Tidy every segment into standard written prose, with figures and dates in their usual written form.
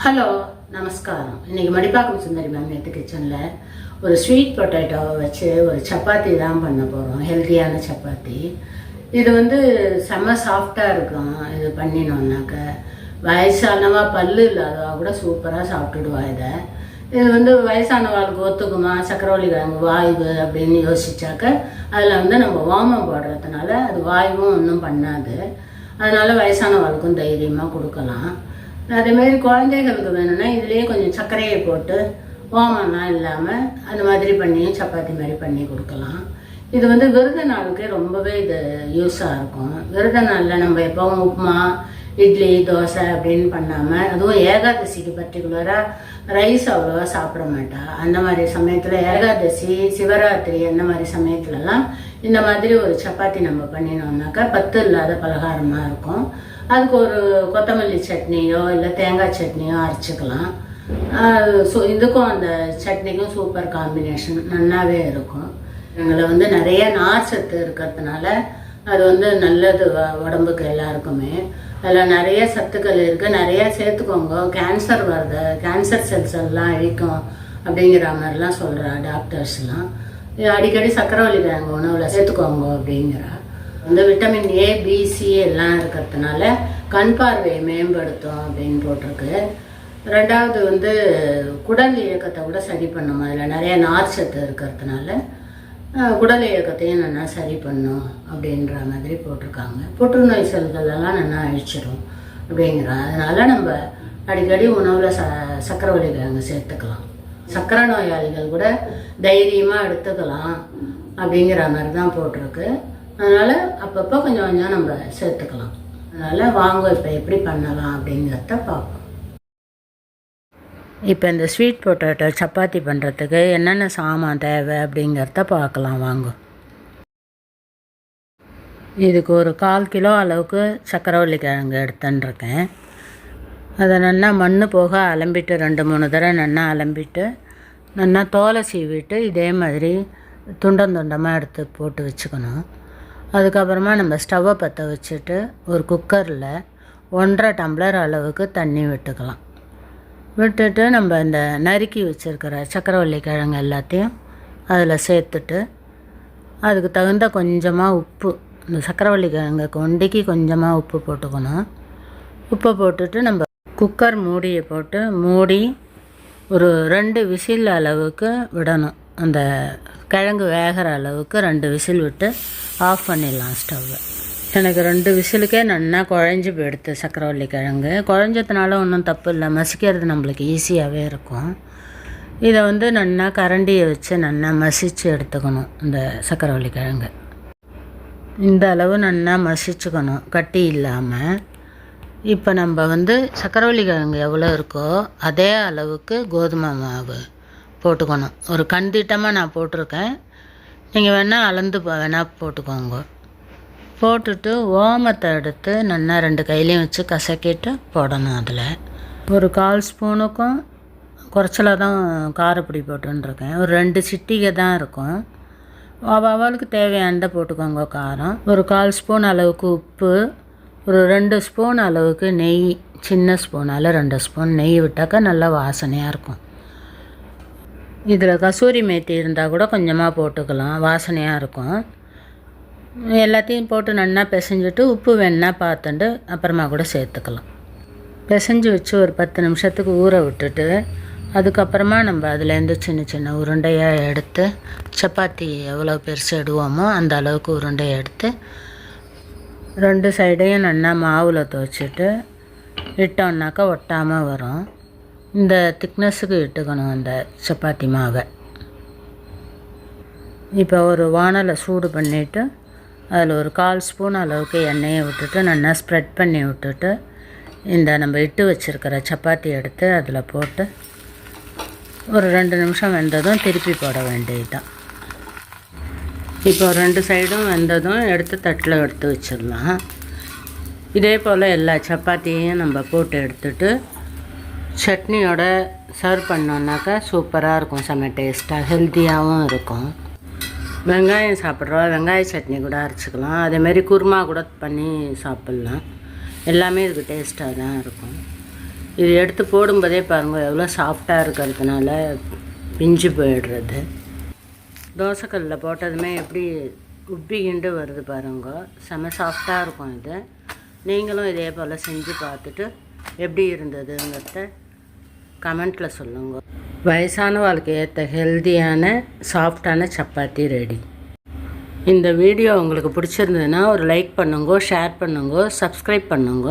Hello நமஸ்காரம். இன்றைக்கி மடிப்பாக்கம் சுந்தரி ma'am நேற்று கிச்சனில் ஒரு ஸ்வீட் பொட்டேட்டோவை வச்சு ஒரு சப்பாத்தி தான் பண்ண போகிறோம். ஹெல்த்தியான சப்பாத்தி. இது செம்ம சாஃப்டாக இருக்கும். இது பண்ணினோன்னாக்க வயசானவா பல்லு இல்லாதவா கூட சூப்பராக சாப்பிட்டுடுவா. இது வயசானவாளுக்கு ஒத்துக்குமா, சக்கரவள்ளி கிழங்கு வாய்வு அப்படின்னு யோசிச்சாக்க அதில் நம்ம ஓமம் போடுறதுனால அது வாய்வும் ஒன்றும் பண்ணாது. அதனால் வயசானவாளுக்கும் தைரியமாக கொடுக்கலாம். அதேமாதிரி குழந்தைகளுக்கு வேணும்னா இதுலேயே கொஞ்சம் சர்க்கரையை போட்டு ஓமம்லாம் இல்லாமல் அந்த மாதிரி பண்ணியும் சப்பாத்தி மாதிரி பண்ணி கொடுக்கலாம். இது விரத நாளுக்கே ரொம்பவே இது யூஸாக இருக்கும். விரத நாளில் நம்ம எப்போவும் உப்புமா, இட்லி, தோசை அப்படின்னு பண்ணாமல், அதுவும் ஏகாதசிக்கு பர்டிகுலராக ரைஸ் அவ்வளோவா சாப்பிட மாட்டா. அந்த மாதிரி சமயத்தில் ஏகாதசி, சிவராத்திரி அந்த மாதிரி சமயத்துலலாம் இந்த மாதிரி ஒரு சப்பாத்தி நம்ம பண்ணினோம்னாக்கா பத்து இல்லாத பலகாரமாக இருக்கும். அதுக்கு ஒரு கொத்தமல்லி சட்னியோ இல்லை தேங்காய் சட்னியோ அரைச்சிக்கலாம். இதுக்கும் அந்த சட்னிக்கும் சூப்பர் காம்பினேஷன் நல்லாவே இருக்கும். எங்களை நிறைய நார் சத்து இருக்கிறதுனால அது நல்லது உடம்புக்கு எல்லாருக்குமே. அதில் நிறைய சத்துக்கள் இருக்குது. நிறைய சேர்த்துக்கோங்க. கேன்சர் வருது, கேன்சர் செல்ஸ் எல்லாம் அழிக்கும் அப்படிங்கிற மாதிரிலாம் சொல்கிறா டாக்டர்ஸ்லாம். அடிக்கடி சக்கரவள்ளி கிழங்கு உணவில் சேர்த்துக்கோங்க அப்படிங்கிறா. விட்டமின் ஏ, பி, சி எல்லாம் இருக்கிறதுனால கண் பார்வையை மேம்படுத்தும் அப்படின்னு போட்டிருக்கு. ரெண்டாவது குடல் இயக்கத்தை கூட சரி பண்ணும். அதில் நிறைய நார் சத்து இருக்கிறதுனால குடல் இயக்கத்தையும் நல்லா சரி பண்ணும் அப்படின்ற மாதிரி போட்டிருக்காங்க. புற்றுநோய் செல்களெல்லாம் நல்லா அழிச்சிடும் அப்படிங்கிறா. அதனால் நம்ம அடிக்கடி உணவில் சக்கரவள்ளி கிழங்கு சேர்த்துக்கலாம். சக்கரை நோயாளிகள் கூட தைரியமாக எடுத்துக்கலாம் அப்படிங்கிற மாதிரி தான் போட்டிருக்கு. அதனால் அப்பப்போ கொஞ்சம் கொஞ்சம் நம்ம சேர்த்துக்கலாம். அதனால் வாங்க இப்போ எப்படி பண்ணலாம் அப்படிங்கிறத பார்ப்போம். இப்போ இந்த ஸ்வீட் பொட்டேட்டோ சப்பாத்தி பண்ணுறதுக்கு என்னென்ன சாமான் தேவை அப்படிங்கிறத பார்க்கலாம் வாங்க. இதுக்கு ஒரு 1/4 கிலோ அளவுக்கு சக்கரவள்ளி கிழங்கு எடுத்துட்டுருக்கேன். அதை நல்லா மண் போக அலம்பிட்டு 2-3 தடவை நல்லா அலம்பிட்டு நல்லா தோலை சீவிட்டு இதே மாதிரி துண்டமாக எடுத்து போட்டு வச்சுக்கணும். அதுக்கப்புறமா நம்ம ஸ்டவ்வை பற்ற வச்சுட்டு ஒரு குக்கரில் 1.5 டம்ளர் அளவுக்கு தண்ணி விட்டுக்கலாம். விட்டுட்டு நம்ம இந்த நறுக்கி வச்சுருக்கிற சக்கரவள்ளி கிழங்கு எல்லாத்தையும் அதில் சேர்த்துட்டு அதுக்கு தகுந்த கொஞ்சமாக உப்பு, இந்த சக்கரவள்ளி கிழங்கு கொண்டிக்கு கொஞ்சமாக உப்பு போட்டுக்கணும். உப்பை போட்டுட்டு நம்ம குக்கர் மூடியை போட்டு மூடி ஒரு 2 விசில் அளவுக்கு விடணும். அந்த கிழங்கு வேகிற அளவுக்கு 2 விசில் விட்டு ஆஃப் பண்ணிடலாம் ஸ்டவ்வை. எனக்கு 2 விசிலுக்கே நல்லா குழஞ்சி போயிடுது சக்கரவள்ளி கிழங்கு. குழஞ்சதுனால ஒன்றும் தப்பு இல்லை, மசிக்கிறது நம்மளுக்கு ஈஸியாகவே இருக்கும். இதை நல்லா கரண்டியை வச்சு நல்லா மசித்து எடுத்துக்கணும். இந்த சக்கரவள்ளி கிழங்கு இந்த அளவு நல்லா மசிச்சுக்கணும், கட்டி இல்லாமல். இப்போ நம்ம சக்கரவள்ளி கிழங்கு எவ்வளோ இருக்கோ அதே அளவுக்கு கோதுமை மாவு போட்டுக்கணும். ஒரு கண்டிட்டமாக நான் போட்டிருக்கேன். நீங்கள் வேணால் அளந்து வேணால் போட்டுக்கோங்க. போட்டுட்டு ஓமத்தை எடுத்து நல்லா 2 கையிலையும் வச்சு கசக்கிட்டு போடணும். அதில் ஒரு 1/4 ஸ்பூனுக்கும் குறைச்சலாக தான் காரப்பொடி போட்டுருக்கேன். ஒரு 2 சிட்டிகை தான் இருக்கும். அவளுக்கு தேவையானதை போட்டுக்கோங்க காரம். ஒரு 1/4 ஸ்பூன் அளவுக்கு உப்பு, ஒரு 2 ஸ்பூன் அளவுக்கு நெய், சின்ன ஸ்பூனால் 2 ஸ்பூன் நெய் விட்டாக்கா நல்லா வாசனையாக இருக்கும். இதில் கசூரி மேத்தி இருந்தால் கூட கொஞ்சமாக போட்டுக்கலாம், வாசனையாக இருக்கும். எல்லாத்தையும் போட்டு நல்லா பிசைஞ்சிட்டு உப்பு வேணா பார்த்துட்டு அப்புறமா கூட சேர்த்துக்கலாம். பிசைஞ்சு வச்சு ஒரு 10 நிமிஷத்துக்கு ஊற விட்டுட்டு அதுக்கப்புறமா நம்ம அதுலேருந்து சின்ன சின்ன உருண்டையாக எடுத்து சப்பாத்தி எவ்வளோ பெருசு இடுவோமோ அந்த அளவுக்கு உருண்டையை எடுத்து 2 சைடையும் நல்லா மாவில் துவைச்சிட்டு இட்டோம்னாக்கா ஒட்டாமல் வரும். இந்த திக்னஸுக்கு இட்டுக்கணும் அந்த சப்பாத்தி மாவை. இப்போ ஒரு வானலை சூடு பண்ணிவிட்டு அதில் ஒரு 1/4 ஸ்பூன் அளவுக்கு எண்ணெயை விட்டுட்டு நல்லா ஸ்ப்ரெட் பண்ணி விட்டுட்டு இந்த நம்ம இட்டு வச்சுருக்கிற சப்பாத்தி எடுத்து அதில் போட்டு ஒரு 2 நிமிஷம் வெந்ததும் திருப்பி போட வேண்டியது தான். இப்போ 2 சைடும் வெந்ததும் எடுத்து தட்டில் எடுத்து வச்சிடலாம். இதே போல் எல்லா சப்பாத்தியையும் நம்ம போட்டு எடுத்துட்டு சட்னியோட சர்வ் பண்ணோன்னாக்கா சூப்பராக இருக்கும். செம்ம டேஸ்ட்டாக ஹெல்த்தியாகவும் இருக்கும். வெங்காயம் சாப்பிட்றோம், வெங்காய சட்னி கூட அரைச்சிக்கலாம். அதேமாரி குருமா கூட பண்ணி சாப்பிட்லாம். எல்லாமே இதுக்கு டேஸ்ட்டாக தான் இருக்கும். இது எடுத்து போடும்போதே பாருங்கள் எவ்வளோ சாஃப்டாக இருக்கிறதுனால பிஞ்சு போயிடுறது. தோசைக்கல்லில் போட்டதுமே எப்படி உப்பிக்கிண்டு வருது பாருங்க, செம சாஃப்டாக இருக்கும். இது நீங்களும் இதே போல் செஞ்சு பார்த்துட்டு எப்படி இருந்ததுங்கிறத கமெண்ட்டில் சொல்லுங்கள். வயசான வாழ்க்கை ஏற்ற ஹெல்த்தியான சாஃப்டான சப்பாத்தி ரெடி. இந்த வீடியோ உங்களுக்கு பிடிச்சிருந்ததுன்னா ஒரு லைக் பண்ணுங்க, ஷேர் பண்ணுங்க, சப்ஸ்கிரைப் பண்ணுங்க.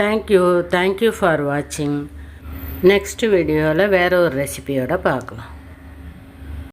தேங்க்யூ ஃபார் வாட்சிங். நெக்ஸ்ட் வீடியோவில் வேறு ஒரு ரெசிபியோடு பார்க்கலாம்.